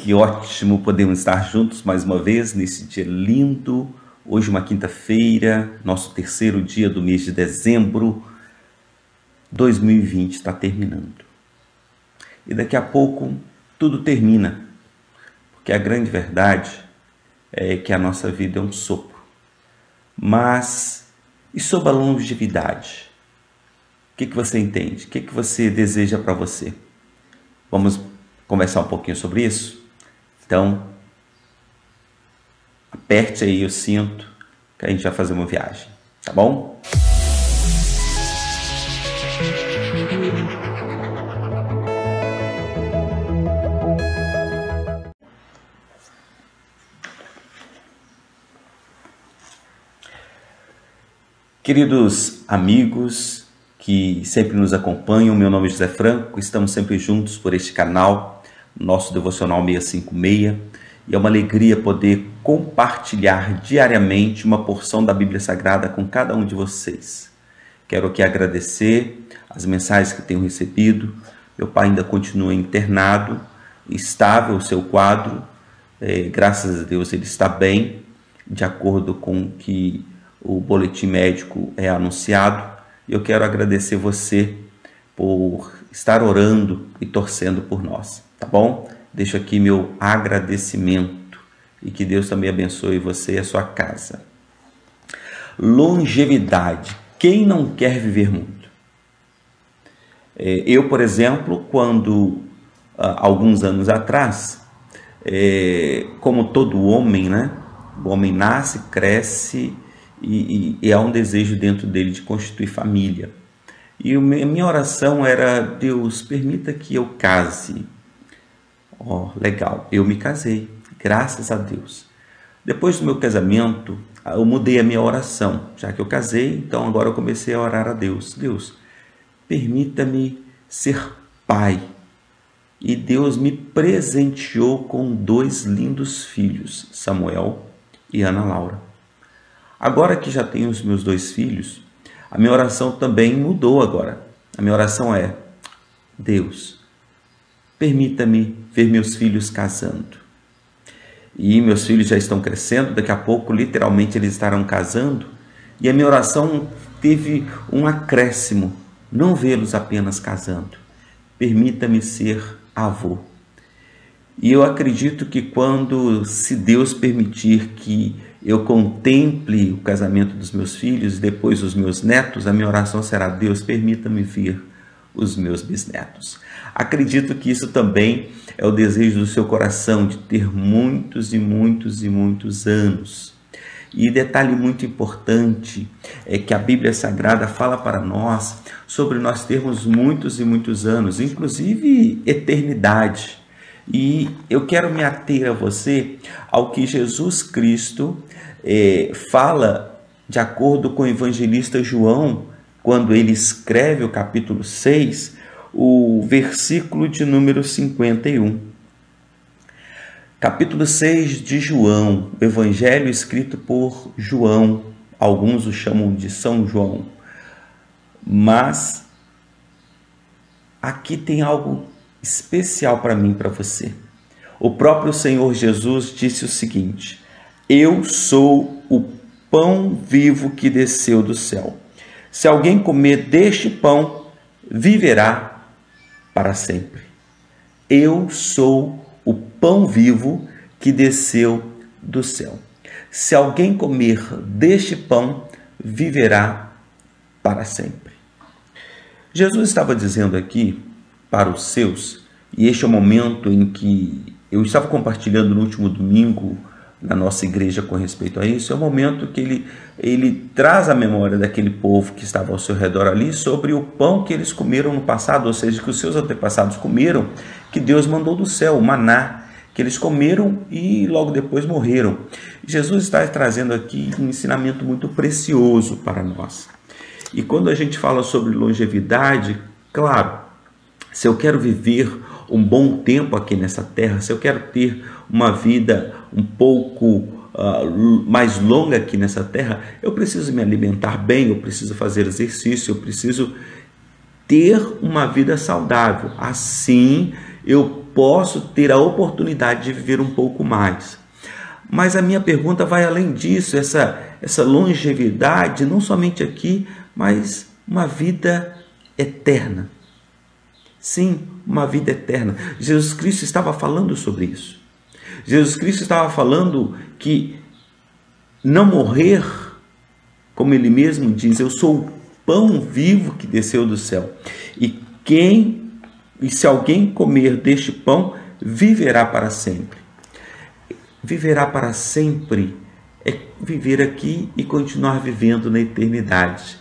Que ótimo podermos estar juntos mais uma vez nesse dia lindo. Hoje uma quinta-feira, nosso terceiro dia do mês de dezembro. 2020 está terminando. E daqui a pouco tudo termina. Porque a grande verdade é que a nossa vida é um sopro. Mas, e sobre a longevidade? O que você entende? O que você deseja para você? Vamos conversar um pouquinho sobre isso? Então, aperte aí o cinto que a gente vai fazer uma viagem, tá bom? Queridos amigos que sempre nos acompanham, meu nome é José Franco, estamos sempre juntos por este canal, nosso Devocional 656, e é uma alegria poder compartilhar diariamente uma porção da Bíblia Sagrada com cada um de vocês. Quero aqui agradecer as mensagens que tenho recebido. Meu pai ainda continua internado, estável o seu quadro, graças a Deus ele está bem, de acordo com o que o boletim médico é anunciado. Eu quero agradecer você por estar orando e torcendo por nós, tá bom? Deixo aqui meu agradecimento e que Deus também abençoe você e a sua casa. Longevidade. Quem não quer viver muito? Eu, por exemplo, quando alguns anos atrás, como todo homem, né? O homem nasce, cresce e há um desejo dentro dele de constituir família. E a minha oração era: Deus, permita que eu case. Legal, eu me casei, graças a Deus. Depois do meu casamento, eu mudei a minha oração. Já que eu casei, então agora eu comecei a orar a Deus. Deus, permita-me ser pai. E Deus me presenteou com 2 lindos filhos, Samuel e Ana Laura. Agora que já tenho os meus 2 filhos, a minha oração também mudou agora. A minha oração é: Deus, permita-me ver meus filhos casando. E meus filhos já estão crescendo, daqui a pouco, literalmente, eles estarão casando. E a minha oração teve um acréscimo: não vê-los apenas casando. Permita-me ser avô. E eu acredito que se Deus permitir que eu contemple o casamento dos meus filhos e depois os meus netos, a minha oração será: Deus, permita-me ver os meus bisnetos. Acredito que isso também é o desejo do seu coração, de ter muitos e muitos e muitos anos. E detalhe muito importante é que a Bíblia Sagrada fala para nós sobre nós termos muitos e muitos anos, inclusive eternidade. E eu quero me ater a você ao que Jesus Cristo fala de acordo com o evangelista João, quando ele escreve o capítulo 6, o versículo de número 51. Capítulo 6 de João, o evangelho escrito por João, alguns o chamam de São João, mas aqui tem algo especial para mim e para você. O próprio Senhor Jesus disse o seguinte: eu sou o pão vivo que desceu do céu. Se alguém comer deste pão, viverá para sempre. Eu sou o pão vivo que desceu do céu. Se alguém comer deste pão, viverá para sempre. Jesus estava dizendo aqui para os seus, e este é o momento em que eu estava compartilhando no último domingo na nossa igreja com respeito a isso, é o momento que ele traz a memória daquele povo que estava ao seu redor ali sobre o pão que eles comeram no passado, ou seja, que os seus antepassados comeram, que Deus mandou do céu, o maná, que eles comeram e logo depois morreram. Jesus está trazendo aqui um ensinamento muito precioso para nós. E quando a gente fala sobre longevidade, claro, se eu quero viver um bom tempo aqui nessa terra, se eu quero ter uma vida um pouco mais longa aqui nessa terra, eu preciso me alimentar bem, eu preciso fazer exercício, eu preciso ter uma vida saudável. Assim eu posso ter a oportunidade de viver um pouco mais. Mas a minha pergunta vai além disso, essa longevidade, não somente aqui, mas uma vida eterna. Sim, uma vida eterna. Jesus Cristo estava falando sobre isso. Jesus Cristo estava falando que não morrer, como ele mesmo diz, eu sou o pão vivo que desceu do céu. E se alguém comer deste pão, viverá para sempre. Viverá para sempre é viver aqui e continuar vivendo na eternidade.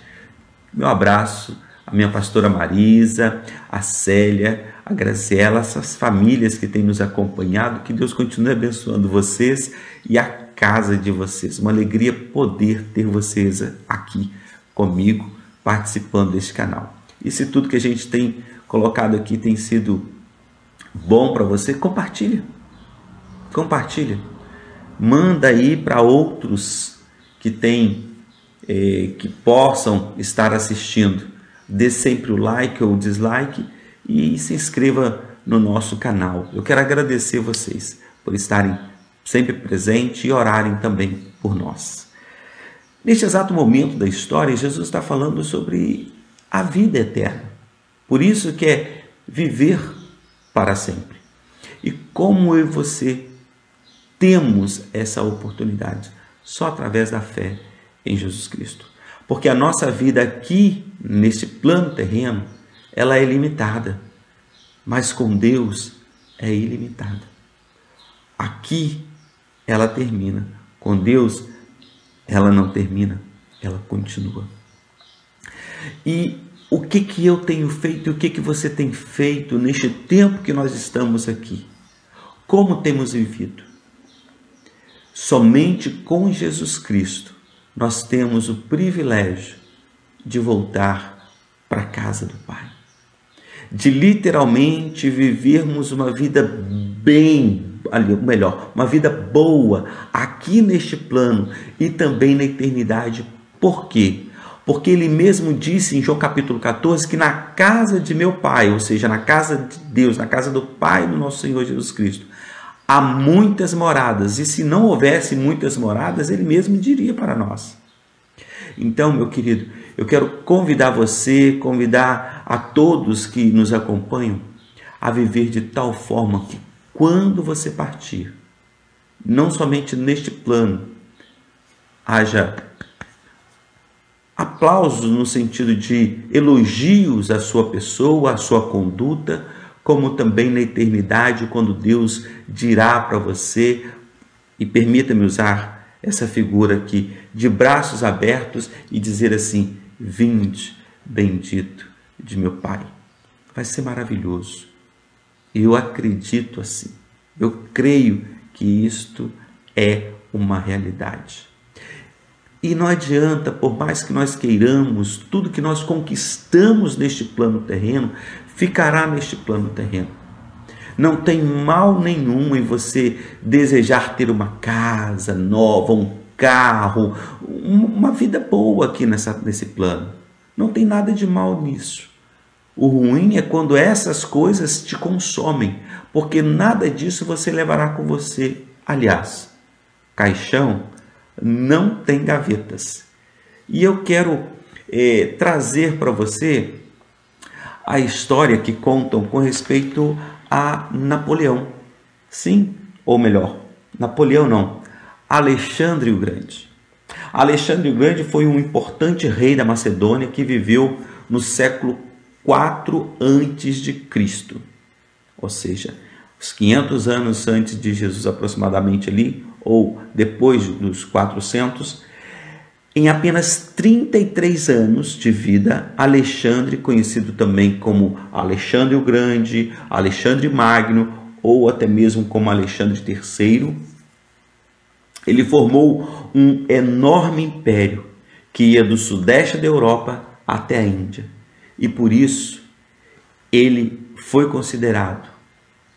Meu abraço à minha pastora Marisa, a Célia, a Graziela, essas famílias que têm nos acompanhado, que Deus continue abençoando vocês e a casa de vocês. Uma alegria poder ter vocês aqui comigo, participando deste canal. E se tudo que a gente tem colocado aqui tem sido bom para você, compartilha. Compartilha. Manda aí para outros que que possam estar assistindo. Dê sempre o like ou o dislike e se inscreva no nosso canal. Eu quero agradecer vocês por estarem sempre presentes e orarem também por nós. Neste exato momento da história, Jesus está falando sobre a vida eterna. Por isso que é viver para sempre. E como eu e você temos essa oportunidade? Só através da fé em Jesus Cristo. Porque a nossa vida aqui, nesse plano terreno, ela é limitada. Mas com Deus é ilimitada. Aqui ela termina. Com Deus ela não termina, ela continua. E o que eu tenho feito e o que você tem feito neste tempo que nós estamos aqui? Como temos vivido? Somente com Jesus Cristo nós temos o privilégio de voltar para a casa do Pai. De literalmente vivermos uma vida uma vida boa aqui neste plano e também na eternidade. Por quê? Porque ele mesmo disse em João capítulo 14 que na casa de meu Pai, ou seja, na casa de Deus, na casa do Pai do nosso Senhor Jesus Cristo, há muitas moradas. E se não houvesse muitas moradas, ele mesmo diria para nós. Então, meu querido, eu quero convidar você, convidar a todos que nos acompanham a viver de tal forma que quando você partir, não somente neste plano, haja aplausos no sentido de elogios à sua pessoa, à sua conduta, como também na eternidade, quando Deus dirá para você, e permita-me usar essa figura aqui, de braços abertos e dizer assim: vinde, bendito de meu Pai. Vai ser maravilhoso. Eu acredito assim. Eu creio que isto é uma realidade. E não adianta, por mais que nós queiramos, tudo que nós conquistamos neste plano terreno, ficará neste plano terreno. Não tem mal nenhum em você desejar ter uma casa nova, um carro, uma vida boa aqui nesse plano. Não tem nada de mal nisso. O ruim é quando essas coisas te consomem, porque nada disso você levará com você. Aliás, caixão não tem gavetas. E eu quero trazer para você a história que contam com respeito a Napoleão. Sim, ou melhor, Napoleão não, Alexandre o Grande. Alexandre o Grande foi um importante rei da Macedônia que viveu no século 4 antes de Cristo. Ou seja, os 500 anos antes de Jesus aproximadamente ali, ou depois dos 400, em apenas 33 anos de vida, Alexandre, conhecido também como Alexandre o Grande, Alexandre Magno, ou até mesmo como Alexandre III, ele formou um enorme império que ia do sudeste da Europa até a Índia. E por isso, ele foi considerado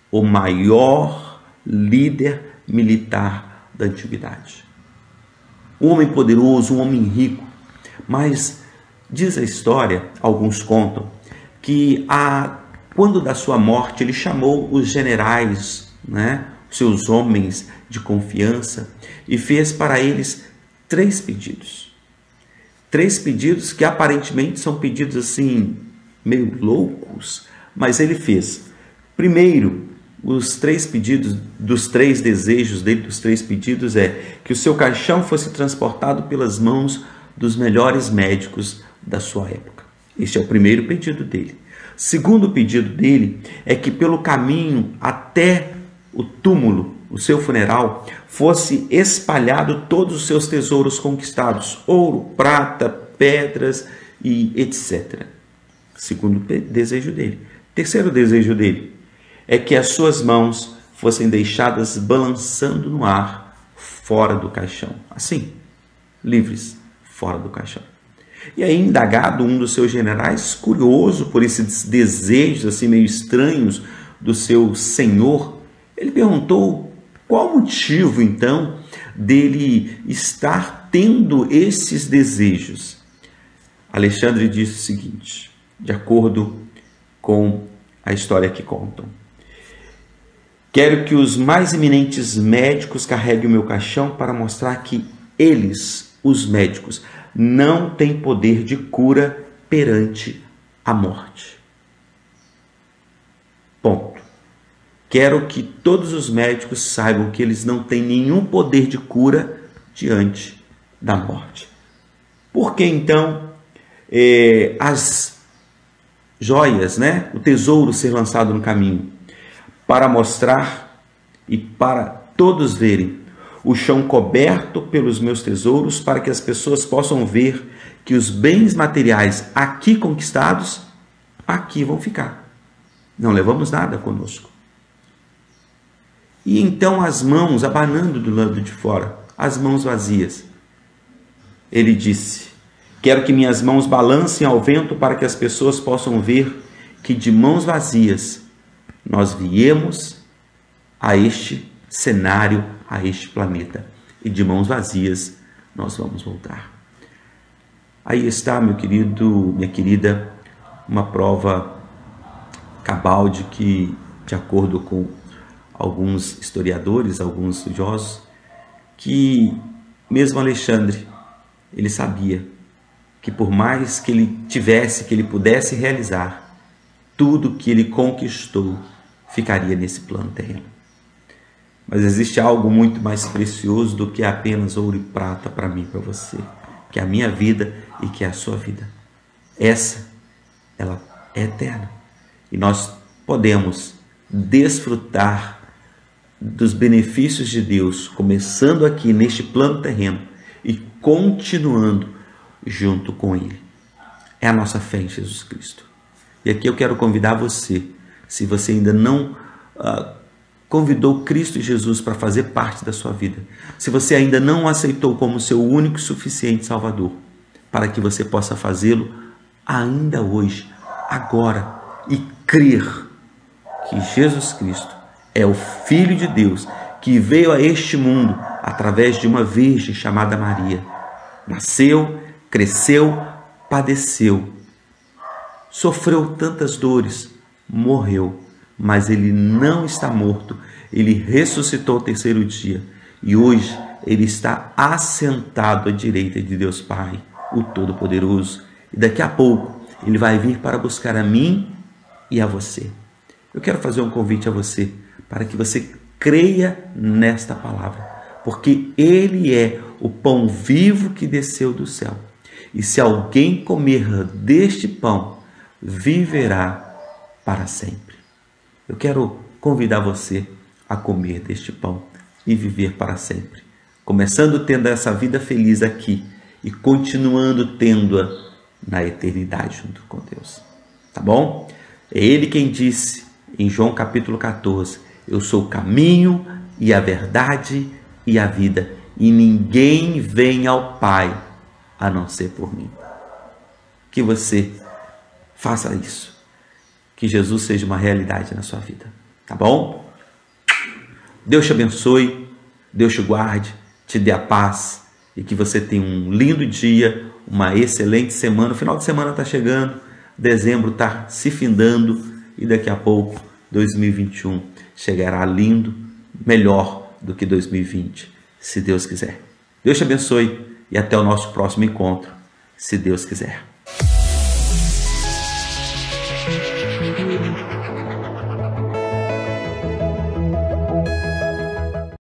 o maior líder militar da antiguidade. Um homem poderoso, um homem rico, mas diz a história, alguns contam, que há quando da sua morte, ele chamou os generais, né, seus homens de confiança, e fez para eles 3 pedidos. 3 pedidos que aparentemente são pedidos assim, meio loucos, mas ele fez. Primeiro, os 3 pedidos, dos 3 desejos dele, dos 3 pedidos, é que o seu caixão fosse transportado pelas mãos dos melhores médicos da sua época. Este é o primeiro pedido dele. Segundo pedido dele é que pelo caminho até o túmulo, o seu funeral, fosse espalhado todos os seus tesouros conquistados, ouro, prata, pedras e etc. Segundo desejo dele. Terceiro desejo dele é que as suas mãos fossem deixadas balançando no ar, fora do caixão. Assim, livres, fora do caixão. E aí, indagado um dos seus generais, curioso por esses desejos assim meio estranhos do seu senhor, ele perguntou qual o motivo, então, dele estar tendo esses desejos. Alexandre disse o seguinte, de acordo com a história que contam: quero que os mais eminentes médicos carreguem o meu caixão para mostrar que eles, os médicos, não têm poder de cura perante a morte. Ponto. Quero que todos os médicos saibam que eles não têm nenhum poder de cura diante da morte. Por que então as joias, né? O tesouro ser lançado no caminho? Para mostrar e para todos verem o chão coberto pelos meus tesouros, para que as pessoas possam ver que os bens materiais aqui conquistados, aqui vão ficar. Não levamos nada conosco. E então as mãos, abanando do lado de fora, as mãos vazias. Ele disse: quero que minhas mãos balancem ao vento para que as pessoas possam ver que de mãos vazias nós viemos a este cenário, a este planeta, e de mãos vazias nós vamos voltar. Aí está, meu querido, minha querida, uma prova cabal de que, de acordo com alguns historiadores, alguns estudiosos, que mesmo Alexandre, ele sabia que por mais que ele tivesse, que ele pudesse realizar, tudo que ele conquistou ficaria nesse plano terreno. Mas existe algo muito mais precioso do que apenas ouro e prata para mim e para você, que é a minha vida e que é a sua vida. Essa, ela é eterna. E nós podemos desfrutar dos benefícios de Deus, começando aqui neste plano terreno e continuando junto com Ele. É a nossa fé em Jesus Cristo. E aqui eu quero convidar você, se você ainda não convidou Cristo Jesus para fazer parte da sua vida, se você ainda não o aceitou como seu único e suficiente Salvador, para que você possa fazê-lo ainda hoje, agora, e crer que Jesus Cristo é o Filho de Deus que veio a este mundo através de uma virgem chamada Maria. Nasceu, cresceu, padeceu, sofreu tantas dores, morreu, mas ele não está morto. Ele ressuscitou ao terceiro dia e hoje ele está assentado à direita de Deus Pai, o Todo-Poderoso. E daqui a pouco ele vai vir para buscar a mim e a você. Eu quero fazer um convite a você para que você creia nesta palavra, porque ele é o pão vivo que desceu do céu. E se alguém comer deste pão, viverá para sempre. Eu quero convidar você a comer deste pão e viver para sempre, começando tendo essa vida feliz aqui e continuando tendo-a na eternidade junto com Deus. Tá bom? É ele quem disse em João capítulo 14, eu sou o caminho e a verdade e a vida, e ninguém vem ao Pai a não ser por mim. Que você faça isso. Que Jesus seja uma realidade na sua vida. Tá bom? Deus te abençoe, Deus te guarde, te dê a paz e que você tenha um lindo dia, uma excelente semana. O final de semana está chegando, dezembro está se findando e daqui a pouco 2021 chegará lindo, melhor do que 2020, se Deus quiser. Deus te abençoe e até o nosso próximo encontro, se Deus quiser.